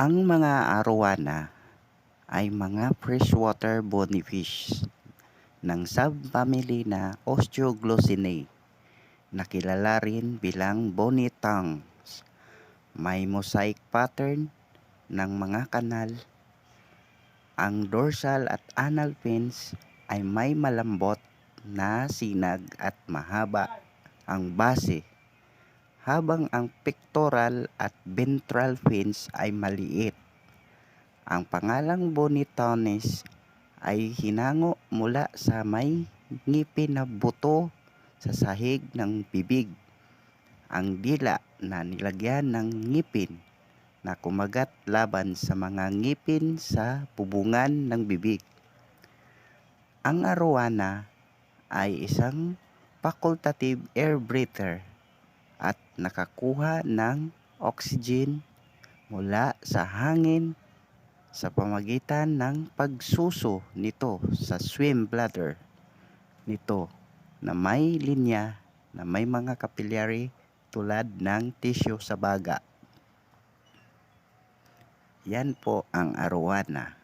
Ang mga arowana ay mga freshwater bony fish ng subfamily na Osteoglossinae na kilala rin bilang bony tongues. May mosaic pattern ng mga kanal. Ang dorsal at anal fins ay may malambot na sinag at mahaba ang base, habang ang pectoral at ventral fins ay maliit. Ang pangalang bonitones ay hinango mula sa may ngipin na buto sa sahig ng bibig. Ang dila na nilagyan ng ngipin na kumagat laban sa mga ngipin sa bubungan ng bibig. Ang arowana ay isang facultative air breather at nakakuha ng oxygen mula sa hangin sa pamamagitan ng pagsuso nito sa swim bladder nito na may linya na may mga capillary tulad ng tissue sa baga. Yan po ang arowana.